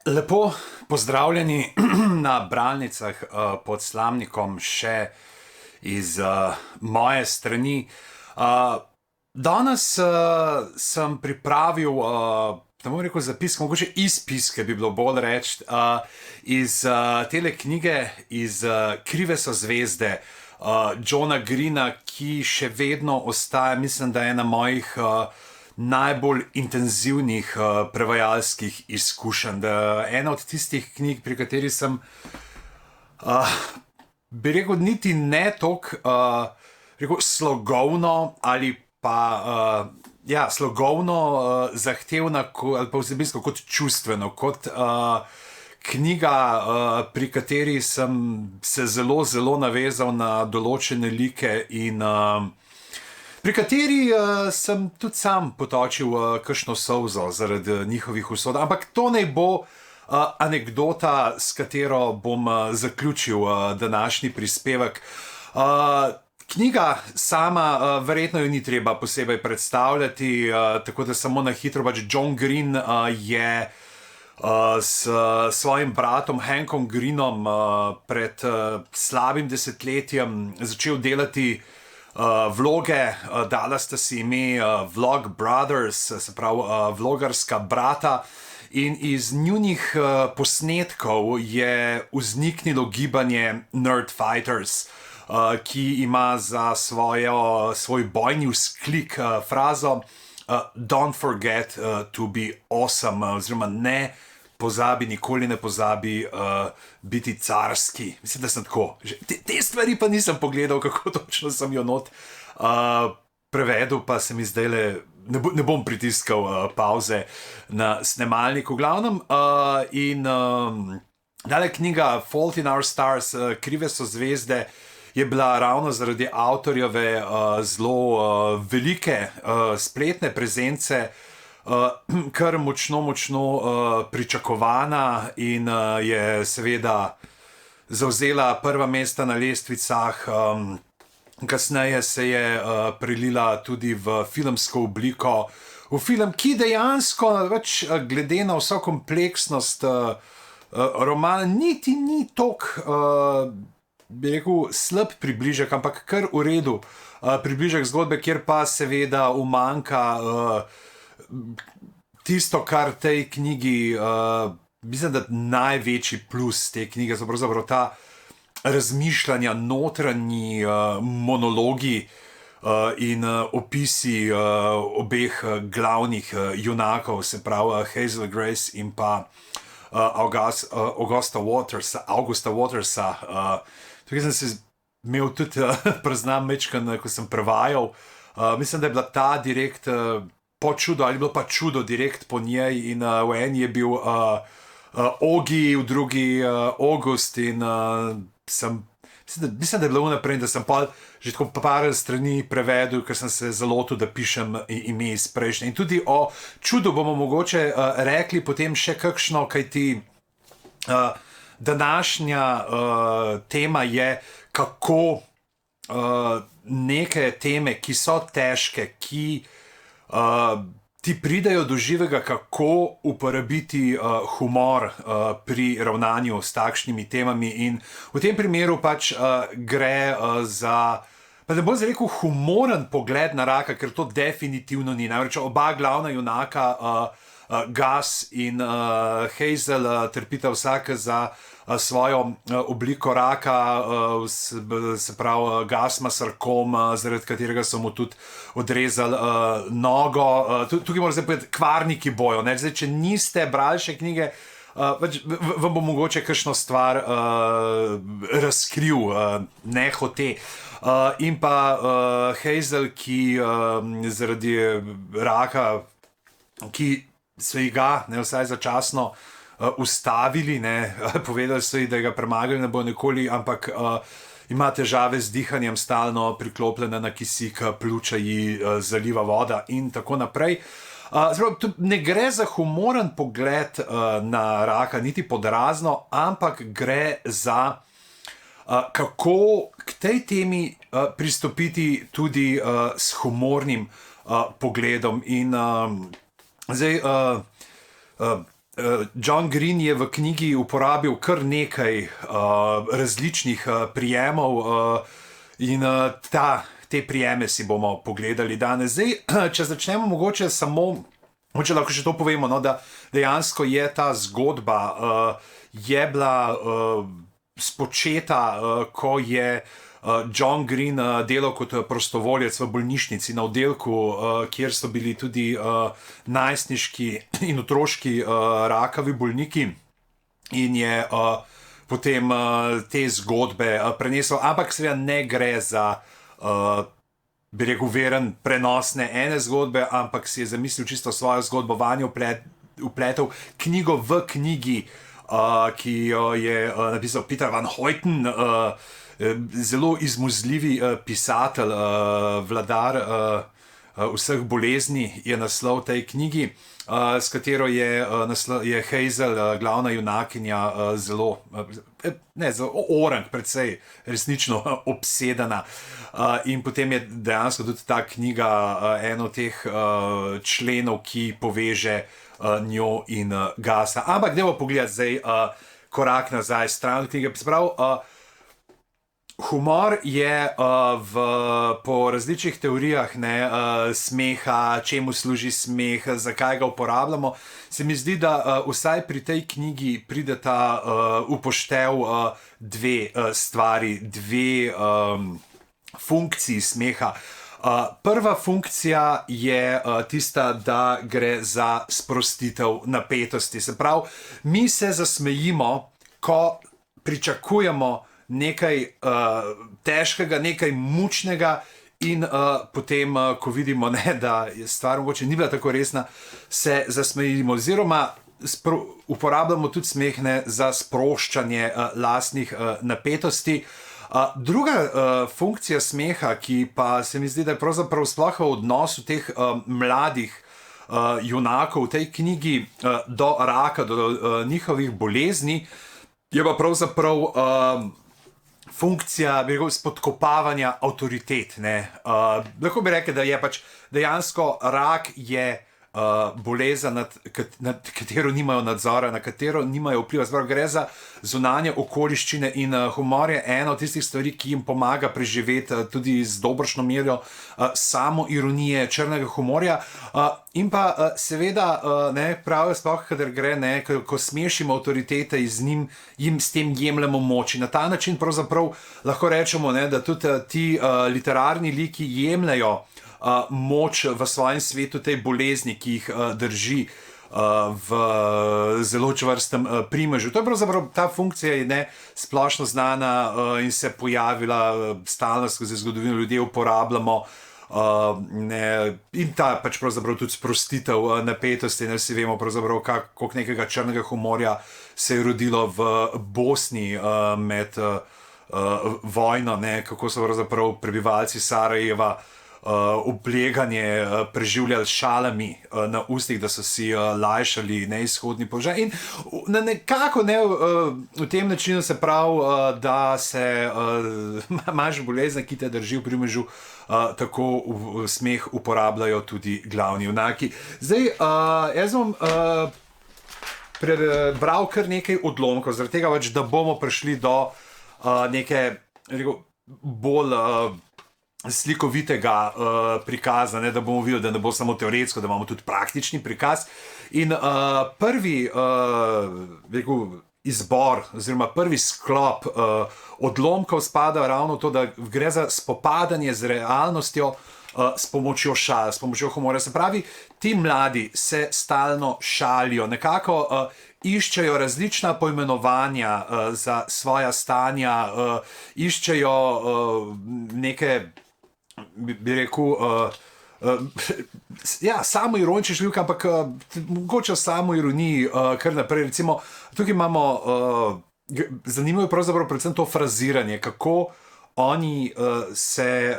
Lepo pozdravljeni na bralnicah pod Slamnikom, še iz moje strani. Danes sem pripravil, ne bom rekel zapis, mogoče izpiske bi bilo bolj reči, iz tele knjige, iz Krive so zvezde, Johna Greena, ki še vedno ostaja, mislim, da je ena mojih najbolj intenzivnih prevajalskih izkušenj. Ena od tistih knjig, pri kateri sem, bi rekel, niti ne toliko slogovno ali pa slogovno zahtevna, ali pa vsebinsko kot čustveno, kot knjiga, pri kateri sem se zelo, zelo navezal na določene like in pri kateri sem tudi sam potočil kakšno solzo zaradi njihovih usod. Ampak to naj bo anekdota, s katero bom zaključil današnji prispevek. Knjiga sama, verjetno jo ni treba posebej predstavljati, tako da samo na hitro, pač John Green je s svojim bratom Hankom Greenom pred slabim desetletjem začel delati vloge, dala sta si ime Vlog Brothers, se pravi vlogarska brata, in iz njunih posnetkov je vzniknilo gibanje Nerd Fighters, ki ima za svoj bojni vzklik frazo Don't forget to be awesome, oziroma ne pozabi, nikoli ne pozabi biti carski. Mislim, da sem tako. Te stvari pa nisem pogledal, kako točno sem jo not prevedel, pa se mi zdaj ne bom pritiskal pauze na snemalnik. V glavnem, tale knjiga Fault in Our Stars, Krive so zvezde, je bila ravno zaradi avtorjeve zelo velike spletne prezence kar močno pričakovana in je seveda zavzela prva mesta na lestvicah. Kasneje se je prelila tudi v filmsko obliko, v film, ki dejansko več glede na vso kompleksnost romana niti ni toliko, bi rekel, slab približek, ampak kar v redu približek zgodbe, kjer pa seveda umanjka tisto, kar tej knjigi, mislim, da največji plus te knjige so pravzaprav ta razmišljanja, notranji monologi in opisi obeh glavnih junakov, se pravi Hazel Grace in pa Augusta Watersa. Tukaj sem se imel tudi preznam mečkan, ko sem prevajal. Mislim, da je bila ta direkt po čudo, ali bilo pa čudo direkt po njej, in v eni je bil Ogi, v drugi August, in mislim, da je bilo vnaprej, da sem pa že tako par strani prevedel, ker sem se zalotil, da pišem ime iz prejšnje. In tudi o čudu bomo mogoče rekli potem še kakšno, kajti današnja tema je, kako neke teme, ki so težke, ki ti pridejo do živega, kako uporabiti humor pri ravnanju s takšnimi temami. In v tem primeru pač gre za, pa ne bom zdaj rekel, humoren pogled na raka, ker to definitivno ni. Namreč oba glavna junaka, Gus in Hazel, trpita vsaka za svojo obliko raka, se pravi Gus ima sarkom, zaradi katerega so mu tudi odrezali nogo. Tukaj moram zdaj povedati, kvarniki bojo. Zdaj, če niste brali še knjige, vam bo mogoče kakšno stvar razkril nehote. In pa Hazel, ki zaradi raka, ki so ji ga, vsaj začasno, ustavili, povedali so ji, da ga premagali ne bo nikoli, ampak ima težave z dihanjem, stalno priklopljena na kisik, pljuča ji zaliva voda in tako naprej. Ne gre za humoren pogled na raka, niti podrazno, ampak gre za kako k tej temi pristopiti tudi s humornim pogledom. In zdaj John Green je v knjigi uporabil kar nekaj različnih prijemov in te prijeme si bomo pogledali danes. Zdaj, če začnemo mogoče lahko še to povemo, no, da dejansko je ta zgodba je bila spočeta, ko je John Green delal kot prostovoljec v bolnišnici na oddelku, kjer so bili tudi najstniški in otroški rakavi bolniki, in je potem te zgodbe prenesel, ampak seveda ne gre za bi rekel veren prenos ne ene zgodbe, ampak si je zamislil čisto svojo zgodbo, vanjo vpletel knjigo v knjigi, ki jo je napisal Peter Van Houten, zelo izmuzljivi pisatelj, vladar vseh bolezni je naslov tej knjigi, s katero je Hazel, glavna junakinja, zelo orang, predvsej resnično obsedena. In potem je dejansko tudi ta knjiga eno od teh členov, ki poveže njo in Gasa. Ampak dajmo pogledati zdaj korak nazaj, stran od knjige. Humor je po različnih teorijah smeha, čemu služi smeh, zakaj ga uporabljamo. Se mi zdi, da vsaj pri tej knjigi prideta upoštev dve stvari, dve funkciji smeha. Prva funkcija je tista, da gre za sprostitev napetosti. Se pravi, mi se zasmejimo, ko pričakujemo nekaj težkega, nekaj mučnega, in potem, ko vidimo, da je stvar mogoče ni bila tako resna, se zasmejimo, oziroma uporabljamo tudi smeh za sproščanje lastnih napetosti. Druga funkcija smeha, ki pa se mi zdi, da je pravzaprav sploh v odnosu teh mladih junakov v tej knjigi do raka, do njihovih bolezni, je pa pravzaprav funkcija, bi rekel, spodkopavanja avtoritet. Lahko bi rekel, da je pač dejansko rak je bolezen, nad katero nimajo nadzora, na katero nimajo vpliva. Zbrav, gre za zunanje okoliščine, in humor je ena od tistih stvari, ki jim pomaga preživeti tudi z dobršno merjo samo ironije, črnega humorja. In pa seveda pravijo sploh, kadar gre, ko smešimo avtoritete, jim s tem jemljemo moč. In na ta način pravzaprav lahko rečemo, da tudi ti literarni liki jemljajo moč v svojem svetu tej bolezni, ki jih drži v zelo čvrstem primežu. To je pravzaprav, ta funkcija je splošno znana in se pojavila stalno skozi zgodovino, ljudje uporabljamo, in ta pač pravzaprav tudi sprostitev napetosti. Vsi vemo pravzaprav, koliko nekega črnega humorja se je rodilo v Bosni med vojno, kako so pravzaprav prebivalci Sarajeva obleganje preživljali šalami na ustih, da so si lajšali neizhodni položaj. In nekako v tem načinu se pravi, da se imaš bolezen, ki te drži v primežu, tako smeh uporabljajo tudi glavni junaki. Zdaj, jaz bom prebral kar nekaj odlomkov, zaradi tega pač, da bomo prišli do neke bolj slikovitega prikaza, da bomo videli, da ne bo samo teoretsko, da imamo tudi praktični prikaz. In prvi izbor oziroma prvi sklop odlomkov spada ravno to, da gre za spopadanje z realnostjo s pomočjo šal, s pomočjo humorja. Se pravi, ti mladi se stalno šalijo, nekako iščejo različna poimenovanja za svoja stanja, iščejo neke, bi rekel, samo ironične številke, ampak mogoče samo ironiji kar naprej. Recimo, tukaj imamo, zanimivo je pravzaprav predvsem to fraziranje, kako oni se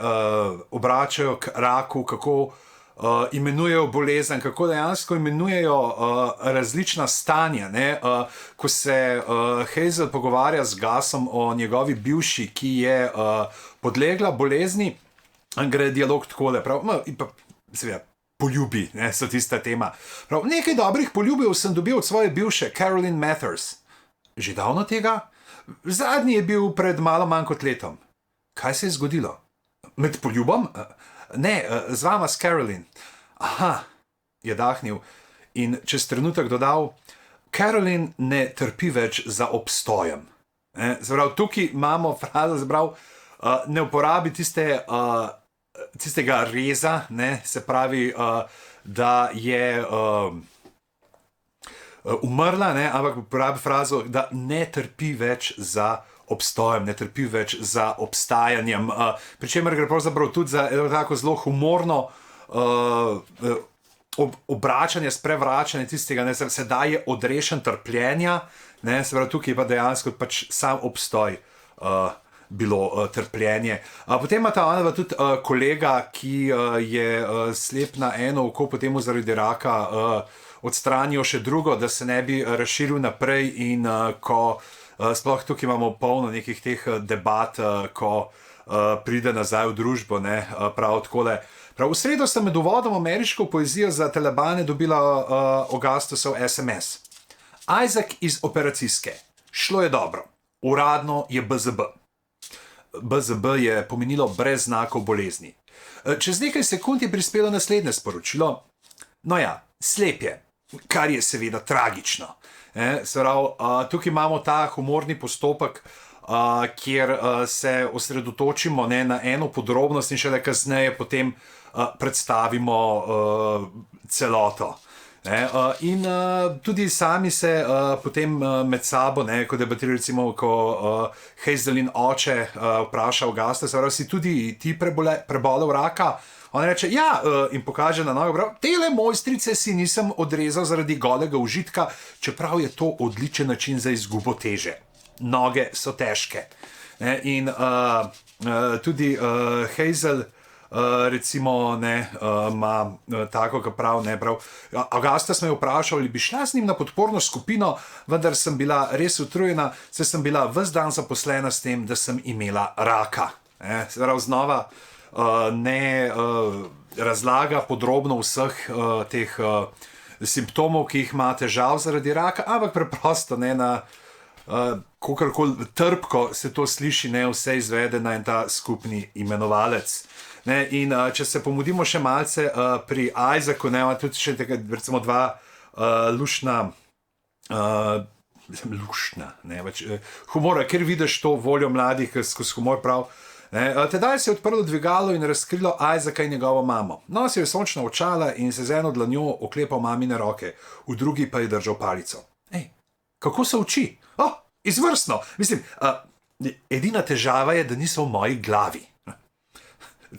obračajo k raku, kako imenujejo bolezen, kako dejansko imenujejo različna stanja. Ko se Hazel pogovarja z Gasom o njegovi bivši, ki je podlegla bolezni, gre dialog takole, in pa seveda poljubi, ne, so tista tema. Prav, nekaj dobrih poljubov sem dobil od svoje bivše, Caroline Mathers. Že davno tega? Zadnji je bil pred malo manj kot letom. Kaj se je zgodilo? Med poljubom? Ne, z vama, s Caroline. Aha, je dahnil in čez trenutek dodal, Caroline ne trpi več za obstojem. Zaprav, tukaj imamo frazo, zaprav, ne uporabi tistega reza, ne, se pravi, da je umrla, ne, ampak uporabi frazo, da ne trpi več za obstojem, ne trpi več za obstajanjem. Pričemer gre pravzaprav tudi za tako zelo humorno obračanje, sprevračanje tistega, ne, sedaj je odrešen trpljenja, ne, se pravi, tukaj pa dejansko pač sam obstoj bilo trpljenje. Potem ima ta ona tudi kolega, ki je slep na eno oko, potem zaradi raka odstranijo še drugo, da se ne bi razširil naprej in ko sploh tukaj imamo polno nekih teh debat, ko pride nazaj v družbo, ne, prav takole. Prav v sredo sem med uvodom ameriško poezijo za Talibane dobila Augustusov SMS. Isaac iz operacijske. Šlo je dobro. Uradno je BZB. BZB je pomenilo brez znakov bolezni. Čez nekaj sekund je prispelo naslednje sporočilo. No ja, slep je, kar je seveda tragično. Tukaj imamo ta humorni postopek, kjer se osredotočimo, ne, na eno podrobnost in šele kasneje potem predstavimo celoto. In tudi sami se potem med sabo, ne, ko debatirajo, recimo, ko Hazelin oče vpraša Augusta, se pravi, si tudi ti prebolel raka? On reče, ja, in pokaže na noge, prav, tele mojstrice si nisem odrezal zaradi golega užitka, čeprav je to odličen način za izgubo teže. Noge so težke. In tudi Hazel, recimo, ne, ima tako, kot prav, ne, prav. Augusta smo jo vprašali, bi šla z njim na podporno skupino, vendar sem bila res utrujena, saj sem bila ves dan zaposlena s tem, da sem imela raka. Prav, znova ne razlaga podrobno vseh teh simptomov, ki jih ima težav zaradi raka, ampak preprosto, ne, na kakorkoli trpko se to sliši, ne, vse izvede na en ta skupni imenovalec. Ne, in če se pomudimo še malce pri Isaacu, ne, ima tudi še tega, recimo, dva luštna, ne, več, humora, ker vidiš to voljo mladih, skozi humor prav. Tedaj se je odprlo dvigalo in razkrilo Isaaca in njegovo mamo. Nosil je sončna očala in se z eno dlanjo oklepal mamine roke, v drugi pa je držal palico. Ej, kako se uči? Izvrstno! Mislim, edina težava je, da niso v moji glavi.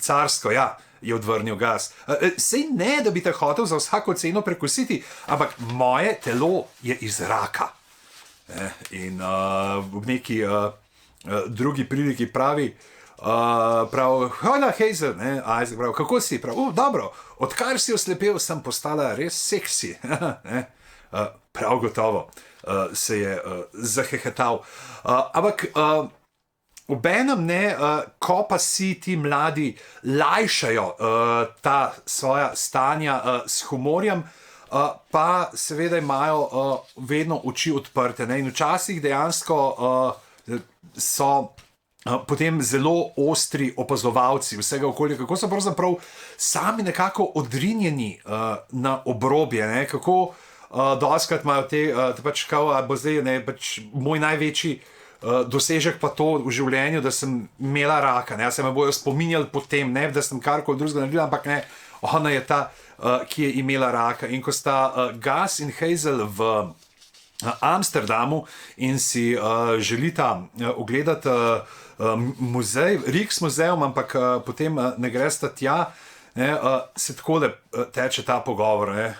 Carsko, ja, je odvrnil Gas. Sej ne, da bi te hotel za vsako ceno prekositi, ampak moje telo je iz raka. In v neki drugi priliki pravi, hola Hazel, ne, Isaac pravi, kako si? Pravi, dobro, odkar si oslepel, sem postala res seksi. Prav gotovo se je zahehetal. Ampak obenem, ne, ko pa si ti mladi lajšajo ta svoja stanja s humorjem, pa seveda imajo vedno oči odprte. Ne? In včasih dejansko so potem zelo ostri opazovalci vsega okolja, kako so pravzaprav sami nekako odrinjeni na obrobje, ne? Kako dostikrat imajo te pač kao, bo zdaj, ne, pač moj največji dosežek pa to v življenju, da sem imela raka, ne, se me bojo spominjali potem, ne, da sem karkoli drugega naredila, ampak ne, ona je ta, ki je imela raka. In ko sta Gas in Hazel v Amsterdamu in si želita ogledati muzej, Rijks muzeum, ampak potem ne gresta tja, ne, se takole teče ta pogovor, ne.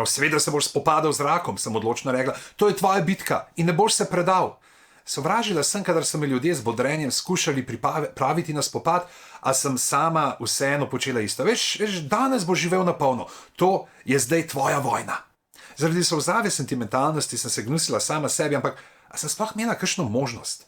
Seveda se boš spopadal z rakom, sem odločno rekla, to je tvoja bitka in ne boš se predal. Sovražila sem, kadar so me ljudje z bodrenjem skušali pripraviti na spopad, a sem sama vseeno počela isto. Veš, danes boš živel na polno. To je zdaj tvoja vojna. Zaradi solzave sentimentalnosti sem se gnusila sama sebi, ampak a sem sploh imela kakšno možnost?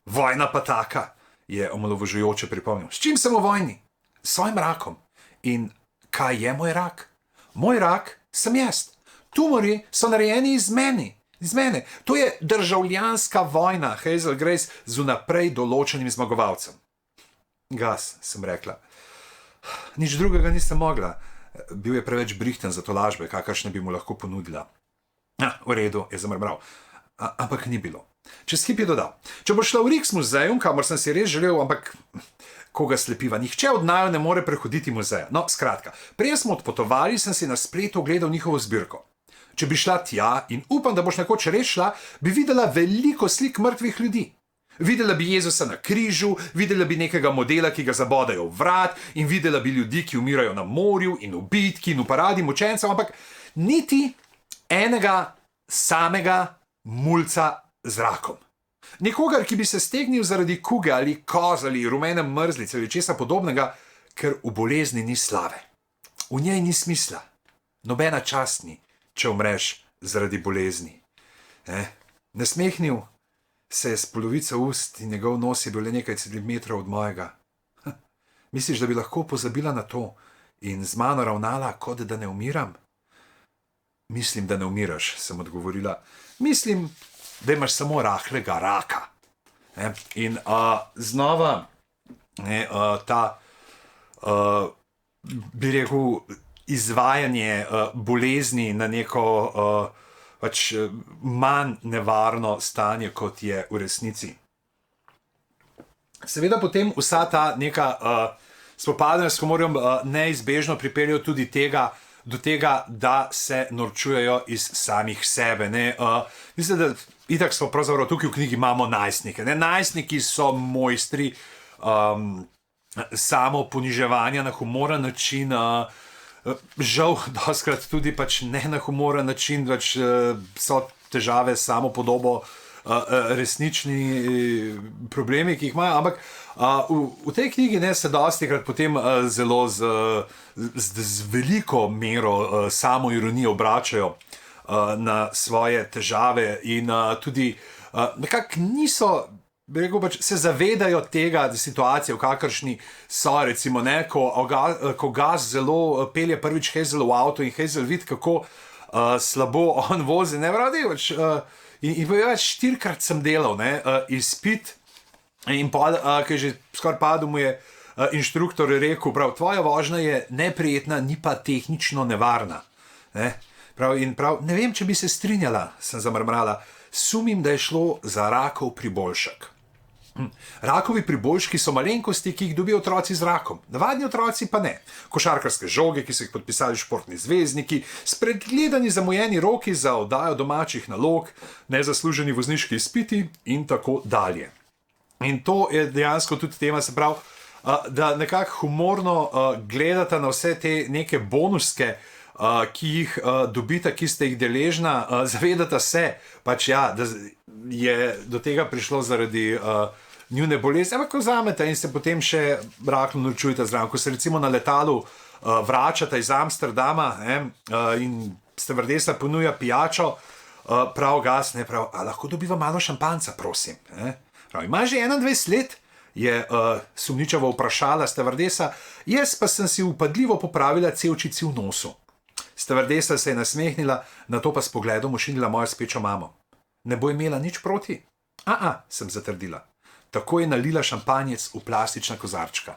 Vojna pa taka, je omalovažujoče pripomnil. S čim sem v vojni? S svojim rakom. In kaj je moj rak? Moj rak sem jaz. Tumori so narejeni iz mene. To je državljanska vojna, Hazel Grace, z vnaprej določenim zmagovalcem. Gas, sem rekla. Nič drugega nisem mogla. Bil je preveč brihten za to lažbe, kakršne bi mu lahko ponudila. V redu, je zamrmral. Ampak ni bilo. Čez hip je dodal. Če bo šla v Rijksmuzeum, kamor sem si res želel, ampak koga slepiva, nihče od naju ne more prehoditi muzeja. No, skratka, prej smo odpotovali, sem si na spletu ogledal njihovo zbirko. Če bi šla tja in upam, da boš nekoč res šla, bi videla veliko slik mrtvih ljudi. Videla bi Jezusa na križu, videla bi nekega modela, ki ga zabodajo v vrat, in videla bi ljudi, ki umirajo na morju in v bitki in v paradi mučencev, ampak niti enega samega mulca z rakom. Nekogar, ki bi se stegnil zaradi kuge ali koz ali rumene mrzlice ali česa podobnega, ker v bolezni ni slave. V njej ni smisla. Nobena čast ni, če umreš zaradi bolezni. Nasmehnil se je s polovico ust in njegov nos je bil le nekaj centimetrov od mojega. Misliš, da bi lahko pozabila na to in z mano ravnala, kot da ne umiram? Mislim, da ne umiraš, sem odgovorila. Mislim, da imaš samo rahlega raka. In znova ta, bi rekel, izvajanje bolezni na neko pač manj nevarno stanje, kot je v resnici. Seveda potem vsa ta neka spopadanja s humorjem neizbežno pripeljejo tudi do tega, da se norčujejo iz samih sebe. Mislim, da itak smo pravzaprav tukaj v knjigi imamo najstnike. Najstniki so mojstri samo poniževanja na humoren način, žal doskrat tudi pač ne na humoren način, pač so težave s samo podobo resnični problemi, ki jih imajo, ampak v tej knjigi se dostikrat potem zelo z veliko mero samoironije obračajo na svoje težave in tudi nekako niso, bi rekel, pač se zavedajo tega situacije, v kakršni so, recimo, ko Gas zelo pelje prvič Hazel v avto in Hazel vidi, kako slabo on vozi, ne vradi, in več 4-krat sem delal izpit in ki je že skoraj padel, mu je inštruktor rekel, prav, tvoja vožnja je neprijetna, ni pa tehnično nevarna. Ne vem, če bi se strinjala, sem zamrmrala, sumim, da je šlo za rakov priboljšek. Rakovi priboljški so malenkosti, ki jih dobijo otroci z rakom. Navadni otroci pa ne. Košarkarske žoge, ki so jih podpisali športni zvezdniki, spregledani zamujeni roki za oddajo domačih nalog, nezasluženi vozniški izpiti in tako dalje. In to je dejansko tudi tema, se pravi, da nekako humorno gledata na vse te neke bonuske, ki jih dobita, ki ste jih deležna, zavedata se, pač ja, da je do tega prišlo zaradi njune bolezni, ampak ko vzamete in se potem še rahlo norčujete zraven. Ko se recimo na letalu vračata iz Amsterdama in stevardesa ponuja pijačo, prav Gas, a lahko dobiva malo šampanca, prosim. Ima že 21 let, je sumničavo vprašala stevardesa, jaz pa sem si upadljivo popravila cevčici v nosu. Stevardesa se je nasmehnila, nato pa s pogledom ošinila mojo spečo mamo. Ne bo imela nič proti? Sem zatrdila. Tako je nalila šampanjec v plastična kozarčka.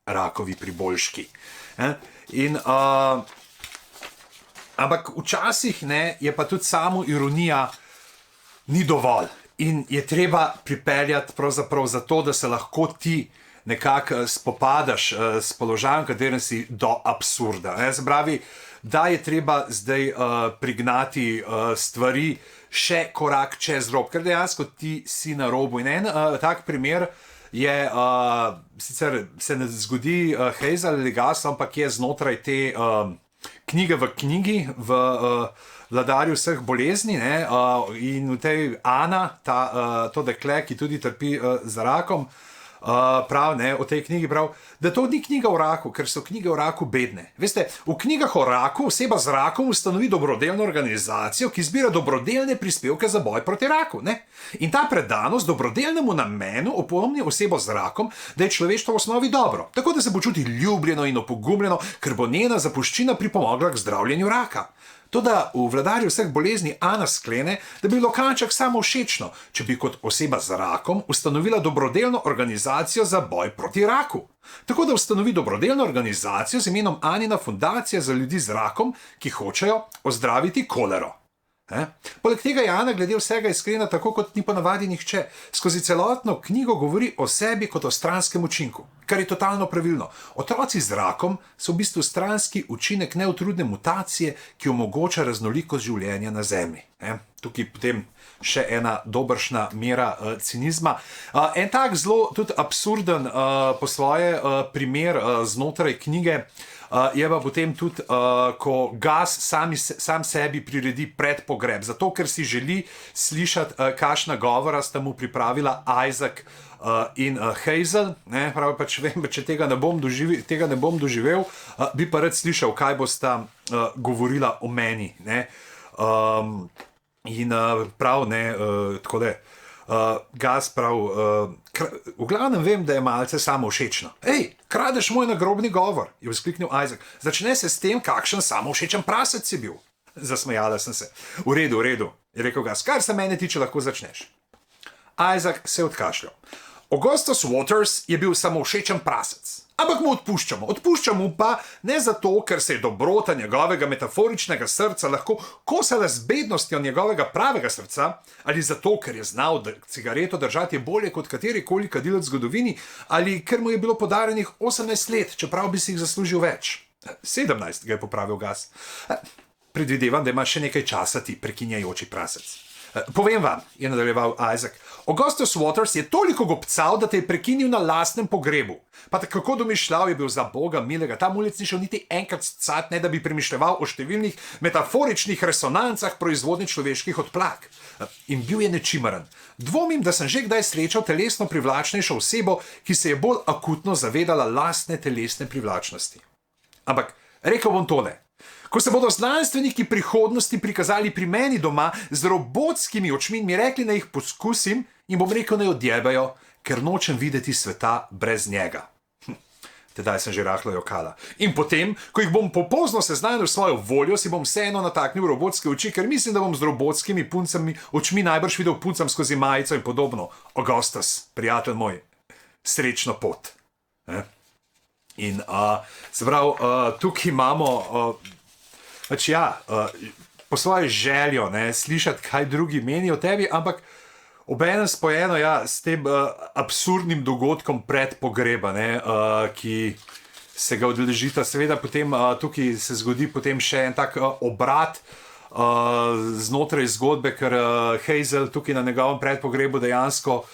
Rakovi priboljški. Ampak včasih je pa tudi samo ironija ni dovolj. In je treba pripeljati pravzaprav zato, da se lahko ti nekako spopadaš s položajem, katerem si do absurda. Se pravi, da je treba zdaj prignati stvari še korak čez rob, ker dejansko ti si na robu. In en tak primer je, sicer se ne zgodi Hazel ali Gas, ampak je znotraj te knjige v knjigi, v Vladarju vseh bolezni, in v tej Ana, to dekle, ki tudi trpi za rakom, prav, ne, o tej knjigi prav, da to ni knjiga o raku, ker so knjige o raku bedne. Veste, v knjigah o raku oseba z rakom ustanovi dobrodelno organizacijo, ki zbira dobrodelne prispevke za boj proti raku. Ne? In ta predanost dobrodelnemu namenu opomni osebo z rakom, da je človeštvo v osnovi dobro, tako da se počuti ljubljeno in opogumljeno, ker bo njena zapuščina pripomogla k zdravljenju raka. Toda v Vladarju vseh bolezni Ana sklene, da bi bilo kanček samo všečno, če bi kot oseba z rakom ustanovila dobrodelno organizacijo za boj proti raku. Tako da ustanovi dobrodelno organizacijo z imenom Anina fundacija za ljudi z rakom, ki hočejo ozdraviti kolero. Poleg tega je Ana glede vsega iskrena tako, kot ni ponavadi nihče. Skozi celotno knjigo govori o sebi kot o stranskem učinku, kar je totalno pravilno. Otroci z rakom so v bistvu stranski učinek neutrudne mutacije, ki omogoča raznolikost življenja na Zemlji. Tukaj potem še ena dobršna mera cinizma. En tak zelo tudi absurden po svoje primer znotraj knjige je pa potem tudi, ko Gus sam sebi priredi predpogreb, zato ker si želi slišati, kakšna govora sta mu pripravila Isaac in Hazel. Pravi pač vem, če tega ne bom doživel, bi pa rad slišal, kaj bosta govorila o meni. In prav, tako da Gus prav, v glavnem vem, da je malce samovšečno. Ej, kradeš moj nagrobni govor, je vzkliknil Isaac. Začne se s tem, kakšen samovšečen prasec si bil. Zasmejala sem se. V redu, je rekel Gus, kar se mene tiče, lahko začneš. Isaac se je odkašljal. Augustus Waters je bil samovšečen prasec. Ampak mu odpuščamo pa ne zato, ker se je dobrota njegovega metaforičnega srca lahko kosala z bednostjo njegovega pravega srca, ali zato, ker je znal cigareto držati bolje kot katerikoli kadilec v zgodovini, ali ker mu je bilo podarenih 18 let, čeprav bi si jih zaslužil več. 17, ga je popravil Gus. Predvidevam, da ima še nekaj časa ti prekinjajoči prasec. Povem vam, je nadaljeval Isaac, Augustus Waters je toliko gobcal, da te je prekinil na lastnem pogrebu. Pa kako domišljal je bil za Boga milega, ta mulec ni šel niti enkrat scat, ne da bi premišljeval o številnih metaforičnih resonancah proizvodnje človeških odplak. In bil je nečimaren. Dvomim, da sem že kdaj srečal telesno privlačnejšo osebo, ki se je bolj akutno zavedala lastne telesne privlačnosti. Ampak rekel bom tole. Ko se bodo znanstveniki prihodnosti prikazali pri meni doma z robotskimi očmi in mi rekli, da jih poskusim, in bom rekel, naj odjebajo, ker nočem videti sveta brez njega. Tedaj sem že rahlo jokala. In potem, ko jih bom popozno seznanil s svojo voljo, si bom vseeno nataknil robotske oči, ker mislim, da bom z robotskimi puncami očmi najbrž videl puncam skozi majico in podobno. Augustus, prijatelj moj, srečno pot. In se pravi, tukaj imamo... po svojo željo, slišati, kaj drugi menijo o tebi, ampak obenem spojeno s tem absurdnim dogodkom predpogreba, ki se ga udeležita. Seveda potem tukaj se zgodi potem še en tak obrat znotraj zgodbe, ker Hazel tukaj na njegovem predpogrebu dejansko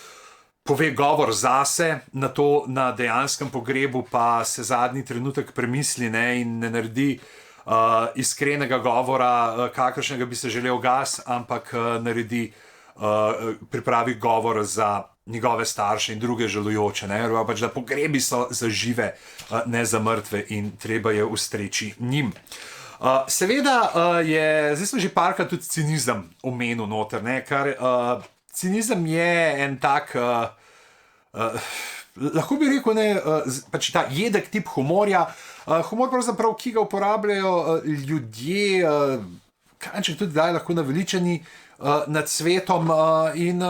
pove govor zase, na to na dejanskem pogrebu pa se zadnji trenutek premisli in ne naredi iskrenega govora, kakršnega bi se želel Gus, ampak pripravi govor za njegove starše in druge žalujoče. Pač, da pogrebi so za žive, ne za mrtve in treba je ustreči njim. Seveda je, zdaj smo že parkrat tudi cinizem omenil noter, ker cinizem je en tak... lahko bi rekel, pač ta jedek tip humorja, humor pravzaprav, ki ga uporabljajo ljudje, kanček tudi daj lahko naveličani nad svetom in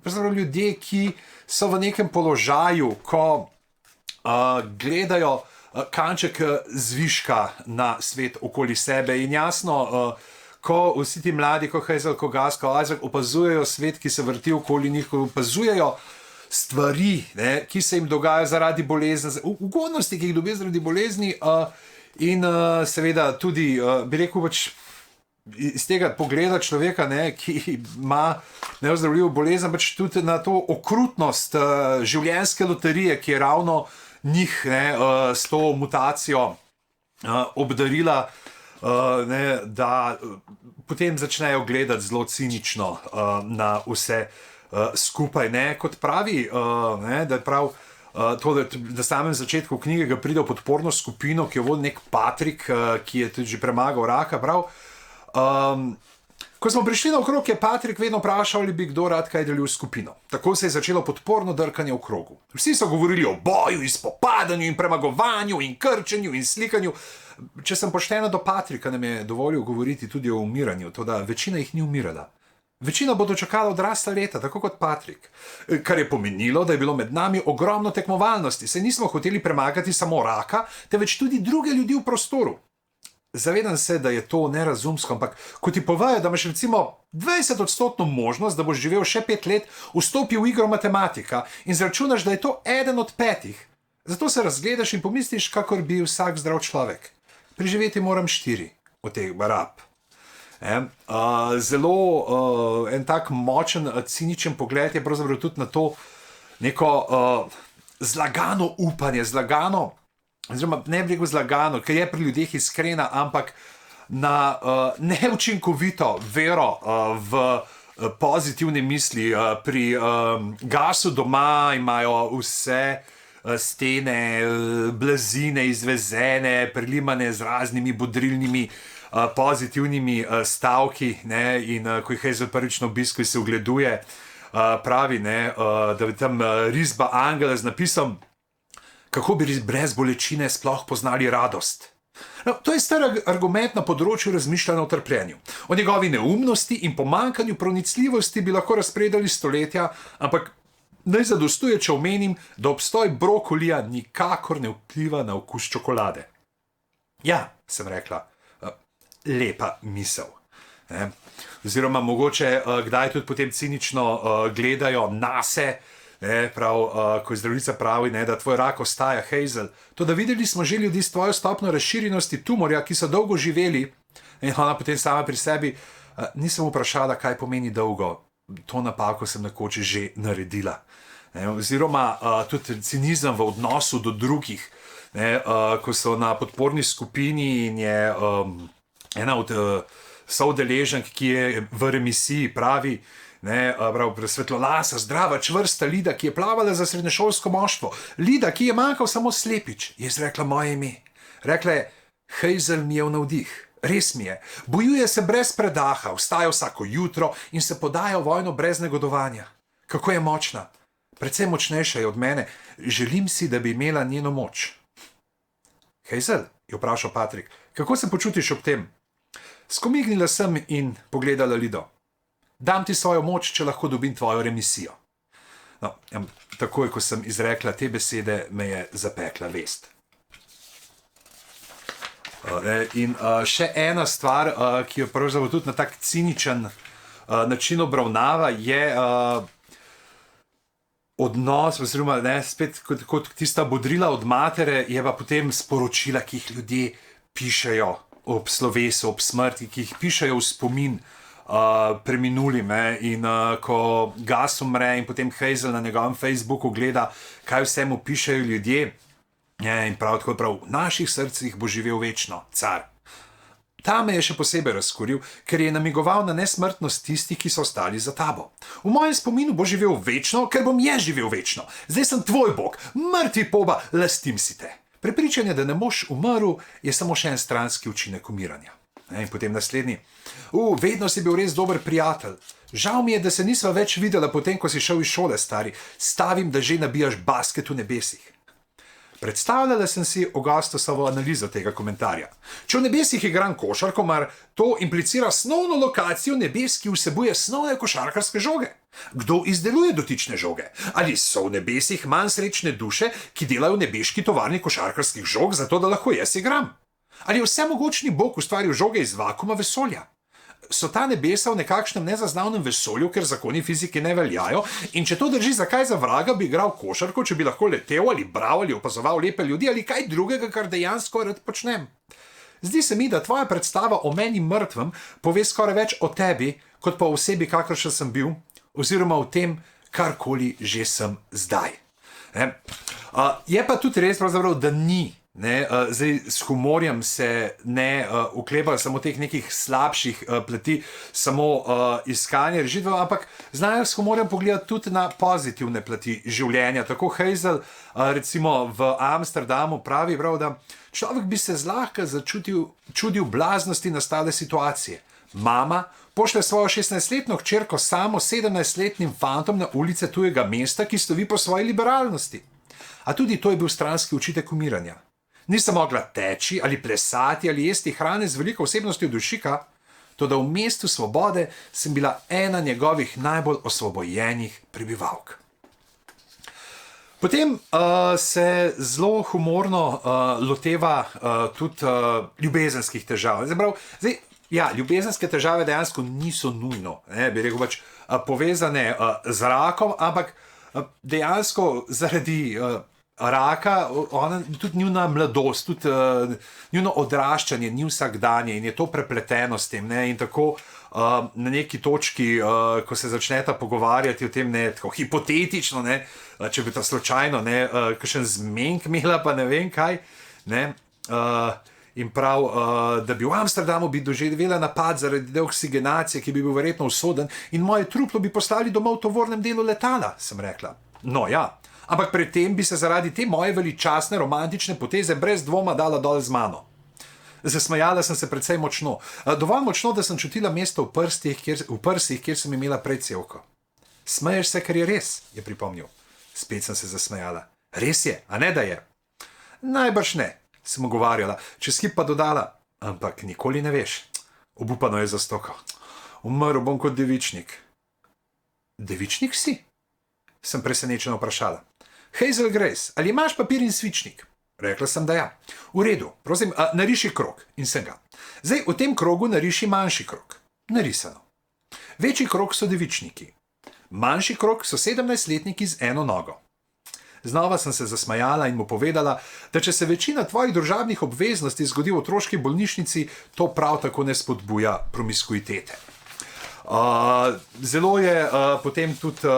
pravzaprav ljudje, ki so v nekem položaju, ko gledajo kanček zviška na svet okoli sebe in jasno, ko vsi ti mladi, ko Hazel, ko Gus, ko Isaac opazujejo svet, ki se vrti okoli njih, ko opazujejo stvari, ki se jim dogajajo zaradi bolezni, ugodnosti, ki jih dobijo zaradi bolezni in seveda tudi, bi rekel, pač iz tega pogleda človeka, ki ima neozdravljivo bolezen, pač tudi na to okrutnost življenjske loterije, ki je ravno njih s to mutacijo obdarila, da potem začnejo gledati zelo cinično na vse skupaj, kot pravi, da prav to, da na samem začetku knjige ga pride v podporno skupino, ki jo vodi nek Patrik, ki je tudi že premagal raka, prav. Ko smo prišli na okrog, je Patrik vedno vprašal, ali bi kdo rad kaj delil skupino. Tako se je začelo podporno drkanje v krogu. Vsi so govorili o boju in spopadanju in premagovanju in krčenju in slikanju. Če sem poštena do Patrika, nam je dovolil govoriti tudi o umiranju, to da večina jih ni umirala. Večina bo dočakala odrasla leta, tako kot Patrik. Kar je pomenilo, da je bilo med nami ogromno tekmovalnosti. Se nismo hoteli premagati samo raka, temveč tudi druge ljudi v prostoru. Zavedam se, da je to nerazumsko, ampak ko ti povejo, da imaš recimo 20% možnost, da boš živel še 5 let, vstopi v igro matematika in zračunaš, da je to eden od 5. Zato se razgledaš in pomisliš, kakor bi vsak zdrav človek. Preživeti moram 4 od teh barab. Zelo en tak močen, ciničen pogled je pravzaprav tudi na to neko zlagano upanje, zlagano, oziroma ne bi rekel zlagano, ker je pri ljudeh iskrena, ampak na neučinkovito vero v pozitivne misli. Pri Gasu doma imajo vse stene, blazine izvezene, prelimane z raznimi bodrilnimi pozitivnimi stavki, ne, in ko jih Hazel prvič na obisku se ugleduje, pravi, ne, da je tam risba angela z napisom, kako bi brez bolečine sploh poznali radost. No, to je star argument na področju razmišljanja o trpljenju. O njegovi neumnosti in pomankanju pronicljivosti bi lahko razpredali stoletja, ampak naj zadostuje, če omenim, da obstoj brokolija nikakor ne vpliva na okus čokolade. Ja, sem rekla, lepa misel. Ne? Oziroma, mogoče kdaj tudi potem cinično gledajo nase, ne, ko je zdravnica pravi, ne, da tvoj rak ostaja, Hazel. To, da videli smo že ljudi s tvojo stopno razširjenosti tumorja, ki so dolgo živeli, in ona potem sama pri sebi, nisem vprašala, kaj pomeni dolgo. To napako sem nekoč že naredila. Ne, oziroma, tudi cinizem v odnosu do drugih, ne, ko so na podporni skupini in je ena od soudeleženk, ki je v remisiji, pravi, svetlolasa, zdrava, čvrsta Lida, ki je plavala za srednješolsko moštvo. Lida, ki je manjkal samo slepič, je izrekla moje ime. Rekla je, Hazel mi je v navdih. Res mi je. Bojuje se brez predaha, vstaja vsako jutro in se podaja v vojno brez negodovanja. Kako je močna. Predvsem močnejša je od mene. Želim si, da bi imela njeno moč. Hazel, je vprašal Patrik, kako se počutiš ob tem? Skomignila sem in pogledala Lido. Dam ti svojo moč, če lahko dobim tvojo remisijo. No, takoj, ko sem izrekla te besede, me je zapekla vest. In še ena stvar, ki jo pravzaprav tudi na tak ciničen način obravnava, je odnos, oziroma ne, spet kot tista bodrila od matere, je pa potem sporočila, ki jih ljudje pišejo ob slovesu, ob smrti, ki jih pišejo v spomin preminulim. In ko Gas umre in potem Hazel na njegovem Facebooku gleda, kaj vse mu pišejo ljudje, in prav tako prav, v naših srcih bo živel večno, car. Ta me je še posebej razkuril, ker je namigoval na nesmrtnost tistih, ki so ostali za tabo. V mojem spominu bo živel večno, ker bom jaz živel večno. Zdaj sem tvoj bog, mrtvi poba, lastim si te. Prepričanje, da ne boš umrl, je samo še en stranski učinek umiranja. In potem naslednji. Vedno si bil res dober prijatelj. Žal mi je, da se nisva več videla potem, ko si šel iz šole, stari. Stavim, da že nabijaš basket v nebesih. Predstavljala sem si Augustusovo analizo tega komentarja. Če v nebesih igram košarko, mar to implicira snovno lokacijo nebes, ki vsebuje snovne košarkarske žoge. Kdo izdeluje dotične žoge? Ali so v nebesih manj srečne duše, ki delajo v nebeški tovarni košarkarskih žog, zato da lahko jaz igram? Ali je vsemogočni Bog ustvaril žoge iz vakuma vesolja? So ta nebesa v nekakšnem nezaznavnem vesolju, ker zakoni fizike ne veljajo, in če to drži, zakaj za vraga bi igral košarko, če bi lahko letel ali bral ali opazoval lepe ljudi ali kaj drugega, kar dejansko rad počnem? Zdi se mi, da tvoja predstava o meni mrtvem pove skoraj več o tebi, kot pa o osebi, kakršen sem bil, oziroma o tem, karkoli že sem zdaj. Je pa tudi res pravzaprav, da ni Ne, zdaj, s humorjem se ne uklepajo samo teh nekih slabših plati, samo iskanje rešitev, ampak znajo s humorjem pogledati tudi na pozitivne plati življenja. Tako Hazel recimo v Amsterdamu pravi, da človek bi se zlahka čudil blaznosti nastale situacije. Mama pošlje svojo 16-letno hčerko samo 17-letnim fantom na ulice tujega mesta, ki stoji po svoji liberalnosti. A tudi to je bil stranski učitek umiranja. Nisem mogla teči ali plesati ali jesti hrane z veliko osebnostjo dušika, toda v mestu svobode sem bila ena njegovih najbolj osvobojenih prebivalk. Potem se zelo humorno loteva tudi ljubezenskih težav. Zdaj, ljubezenske težave dejansko niso nujno, bi rekel pač povezane z rakom, ampak dejansko zaradi raka, tudi njuna mladost, tudi njuno odraščanje ni vsakdanje in je to prepleteno s tem. In tako na neki točki, ko se začneta pogovarjati o tem, tako hipotetično, če bi to slučajno, kakšen zmenk imela, pa ne vem kaj, in prav, da bi v Amsterdamu bi doživela napad zaradi deoksigenacije, ki bi bil verjetno usoden, in moje truplo bi poslali domov v tovornem delu letala, sem rekla. No ja, ampak predtem bi se zaradi te moje veličastne romantične poteze brez dvoma dala dol z mano. Zasmejala sem se precej močno. Dovolj močno, da sem čutila mesto v prsih, kjer sem imela prej cevko. Smeješ se, ker je res, je pripomnil. Spet sem se zasmejala. Res je, a ne da je? Najbrž ne, sem ogovarjala, čez hip pa dodala. Ampak nikoli ne veš. Obupano je zastokal. Umrl bom kot devičnik. Devičnik si? Sem presenečeno vprašala. Hazel Grace, ali imaš papir in svičnik? Rekla sem, da ja. V redu, prosim, nariši krog. In sem ga. Zdaj v tem krogu nariši manjši krog. Narisano. Večji krog so devičniki. Manjši krog so 17-letniki z eno nogo. Znova sem se zasmajala in mu povedala, da če se večina tvojih družabnih obveznosti zgodi v otroški bolnišnici, to prav tako ne spodbuja promiskuitete. Zelo je potem tudi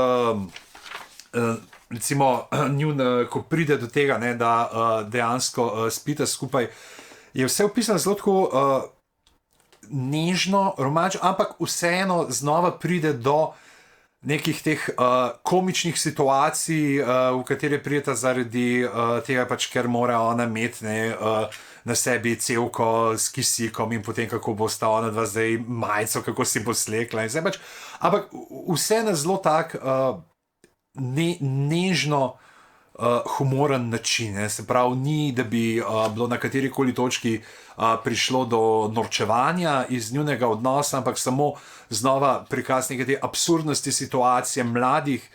recimo njun, ko pride do tega, da dejansko spita skupaj, je vse opisano zelo tako nežno, romantično, ampak vseeno znova pride do nekih teh komičnih situacij, v katere prijeta zaradi tega, pač, ker mora ona imeti na sebi cevko s kisikom in potem kako bo sta ona dva zdaj majico, kako si bo slekla in vse pač. Ampak vse na zelo tak nežno humoren način. Se pravi, ni, da bi bilo na katerikoli točki prišlo do norčevanja iz njunega odnosa, ampak samo znova prikaz neke te absurdnosti situacije mladih,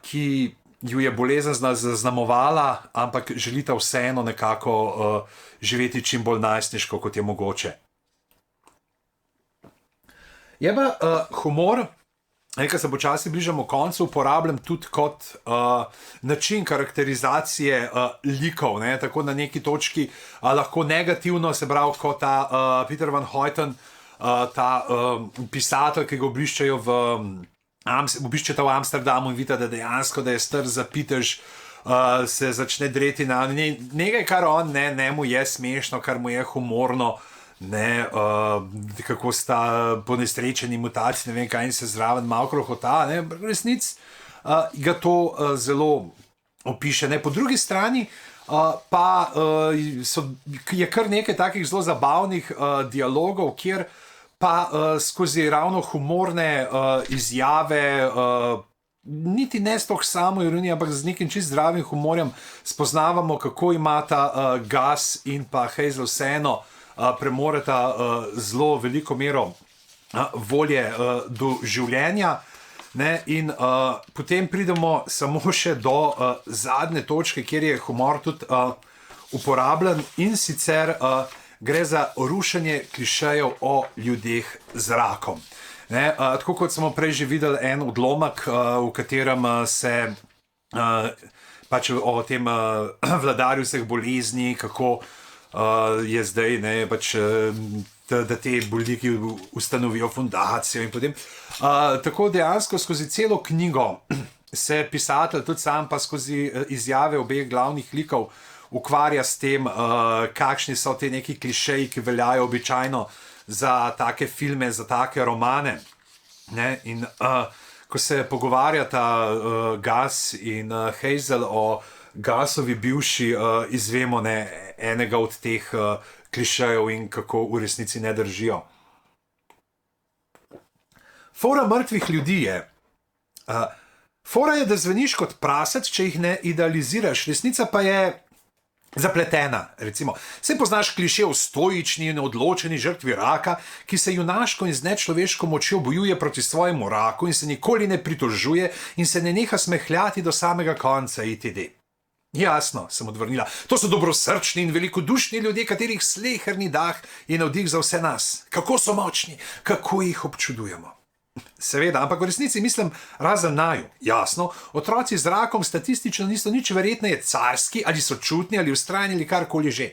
ki ju je bolezen zaznamovala, ampak želita vseeno nekako živeti čim bolj najstniško, kot je mogoče. Je pa humor, ko se počasi bližamo koncu, uporabljam tudi kot način karakterizacije likov, tako na neki točki lahko negativno, se pravi, kot ta Peter Van Houten, ta pisatelj, ki ga obiščeta v Amsterdamu in vidi, da dejansko, da je star zapitež, se začne dreti na nekaj, kar on, njemu je smešno, kar mu je humorno, kako sta ponesrečeni mutaciji, ne vem kaj, in se zraven malo krohota, v resnici ga to zelo opiše. Po drugi strani pa je kar nekaj takih zelo zabavnih dialogov, kjer pa skozi ravno humorne izjave, niti ne s toliko samo ironije, ampak z nekim čist zdravim humorjem spoznavamo, kako imata Gus in pa Hazel vseeno premoreta zelo veliko mero volje do življenja. In potem pridemo samo še do zadnje točke, kjer je humor tudi uporabljen, in sicer gre za rušenje klišejev o ljudeh z rakom. Tako kot smo prej že videli en odlomek, v katerem se pač o tem vladarju vseh bolezni, kako je zdaj, pač, da te bolniki ustanovijo fundacijo in potem. Tako dejansko skozi celo knjigo se pisatelj, tudi sam pa skozi izjave obeh glavnih likov, ukvarja s tem, kakšni so te neki klišeji, ki veljajo običajno za take filme, za take romane. Ne? In ko se pogovarjata Gus in Hazel o Gusovi bivši, izvemo enega od teh klišejev in kako v resnici ne držijo. Fora mrtvih ljudi je, fora je, da zveniš kot prasec, če jih ne idealiziraš, resnica pa je zapletena, recimo. Saj poznaš kliše o stoični in odločeni žrtvi raka, ki se junaško in z nečloveško močjo bojuje proti svojemu raku in se nikoli ne pritožuje in se ne neha smehljati do samega konca itd. Jasno, sem odvrnila. To so dobrosrčni in velikodušni ljudje, katerih sleherni dah je navdih za vse nas. Kako so močni, kako jih občudujemo. Seveda, ampak v resnici mislim razen naju. Jasno, otroci z rakom statistično niso nič verjetneje carski ali sočutni ali vztrajni ali karkoli že.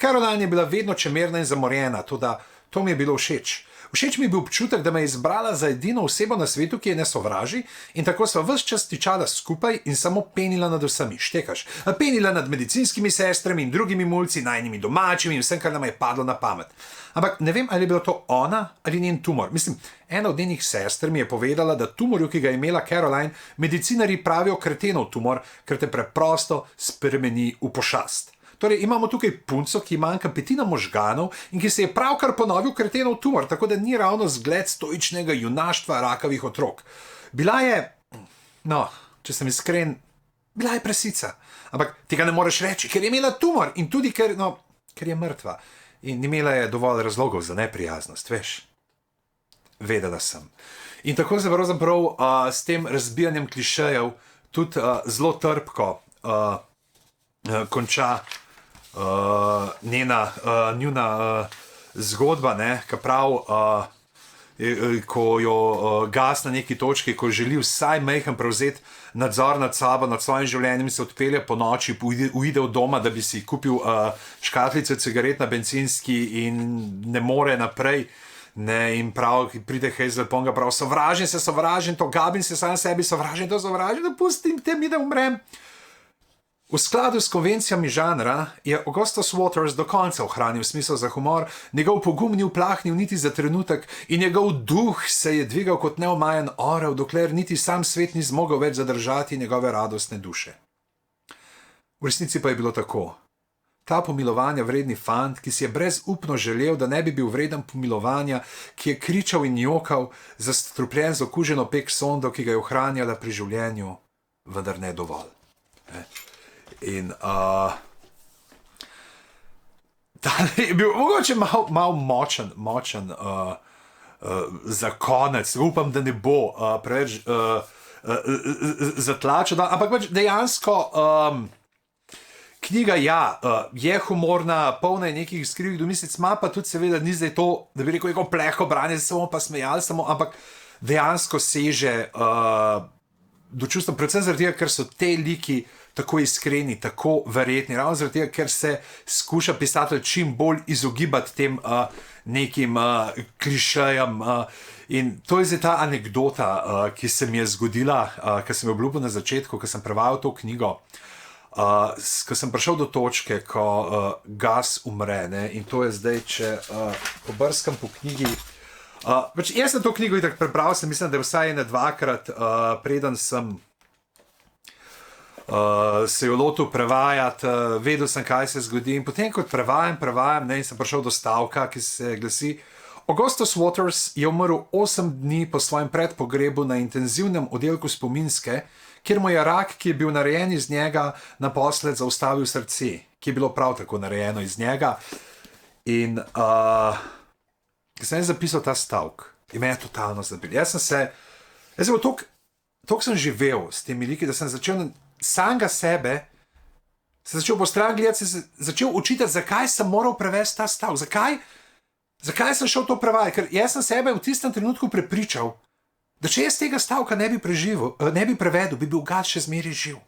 Caroline je bila vedno čemerna in zamorjena, toda to mi je bilo všeč. Všeč mi je bil občutek, da me je izbrala za edino osebo na svetu, ki je ne sovraži, in tako sva ves čas tičala skupaj in samo penila nad vsemi. Štekaš? Penila nad medicinskimi sestrami in drugimi mulci, najnimi domačimi in vsem, kar nam je padlo na pamet. Ampak ne vem, ali je bilo to ona ali njen tumor. Mislim, ena od njenih sester mi je povedala, da tumorju, ki ga je imela Caroline, medicinari pravijo kretenov tumor, ker te preprosto spremeni v pošast. Torej, imamo tukaj punco, ki manjka petina možganov in ki se je pravkar ponovil kretenov tumor, tako da ni ravno zgled stoičnega junaštva rakavih otrok. Bila je, no, če sem iskren, bila je prasica. Ampak tega ne moreš reči, ker je imela tumor in tudi ker je mrtva. In imela je dovolj razlogov za neprijaznost, veš. Vedela sem. In tako se pravzaprav s tem razbijanjem klišejev tudi zelo trpko konča njuna zgodba, ko jo Gus na neki točki, ko želi vsaj majhen prevzeti nadzor nad sabo, nad svojim življenjem, se odpelje po noči, uide od doma, da bi si kupil škatlico cigaret na bencinski in ne more naprej. In pride Hazel pa on ga prav, sovražim, to gabim se sam sebi, sovražim, da pustim te mi, da umrem. V skladu s konvencijami žanra je Augustus Waters do konca ohranil smisel za humor, njegov pogum ni uplahnil niti za trenutek in njegov duh se je dvigal kot neomajen orel, dokler niti sam svet ni zmogel več zadržati njegove radostne duše. V resnici pa je bilo tako. Ta pomilovanja vredni fant, ki si je brezupno želel, da ne bi bil vreden pomilovanja, ki je kričal in jokal, zastrupljen z okuženo pek sondo, ki ga je ohranjala pri življenju, vendar ne dovolj. In je bil mogoče malo močen za konec. Upam, da ne bo preveč zatlačen, ampak dejansko knjiga je humorna, polna je nekih skrivih domislic, ima pa tudi seveda ni zdaj to, da bi rekel, neko pleho branje, se bomo pa smejali samo, ampak dejansko seže do čustva, predvsem zaradi tega, ker so te liki tako iskreni, tako verjetni, ravno zaradi tega, ker se skuša pisatelj čim bolj izogibati tem nekim klišejem. In to je zdaj ta anekdota, ki se mi je zgodila, ki sem jo obljubil na začetku, ko sem prevajal to knjigo, ko sem prišel do točke, ko Gus umre, in to je zdaj, če pobrskam po knjigi. Jaz sem to knjigo itak prebral, mislim, da je vsaj dvakrat, preden sem se jo lotil prevajati, vedel sem, kaj se zgodi, in potem, kot prevajam, in sem prišel do stavka, ki se glasi: Augustus Waters je umrl 8 dni po svojem predpogrebu na intenzivnem oddelku spominske, kjer mu je rak, ki je bil narejen iz njega, naposled zaustavil srce, ki je bilo prav tako narejeno iz njega. In sem zapisal ta stavek in me je totalno zabil. Jaz sem toliko sem živel s temi liki, da sem začel samega sebe, sem začel po stran gledati, sem začel učiti, zakaj sem moral prevesti ta stavek, zakaj sem šel to prevajati, ker jaz sem sebe v tistem trenutku prepričal, da če jaz tega stavka ne bi prevedel, bi bil Gus še zmeraj živ.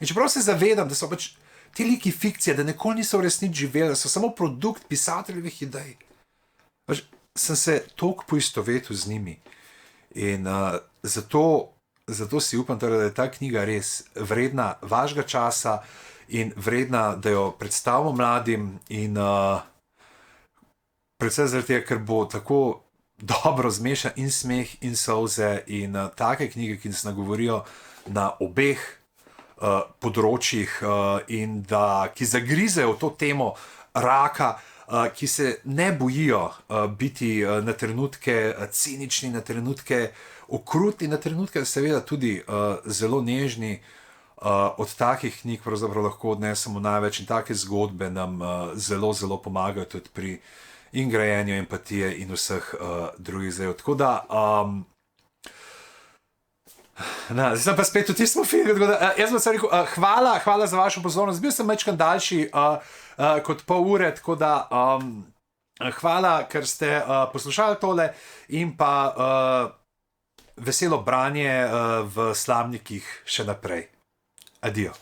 In čeprav se zavedam, da so pač ti liki fikcije, da nikoli niso v resnici živeli, da so samo produkt pisateljevih idej, sem se toliko poistovetil z njimi. In zato zato si upam, torej, da je ta knjiga res vredna vašega časa in vredna, da jo predstavimo mladim in predvsem zaradi tega, ker bo tako dobro zmešan in smeh in solze in take knjige, ki nas nagovorijo na obeh področjih in ki zagrizejo v to temo raka, ki se ne bojijo biti na trenutke cinični, na trenutke okrutni, na trenutke seveda tudi zelo nežni. Od takih knjig pravzaprav lahko odnesemo največ in take zgodbe nam zelo, zelo pomagajo tudi pri in grajenju empatije in vseh drugih zadev. Tako da, zdaj sem pa spet v tistem filmu, jaz bom se rekel, hvala za vašo pozornost, bil sem večkrat daljši kot pol ure, tako da hvala, ker ste poslušali tole in pa veselo branje v Slamnikih še naprej. Adijo.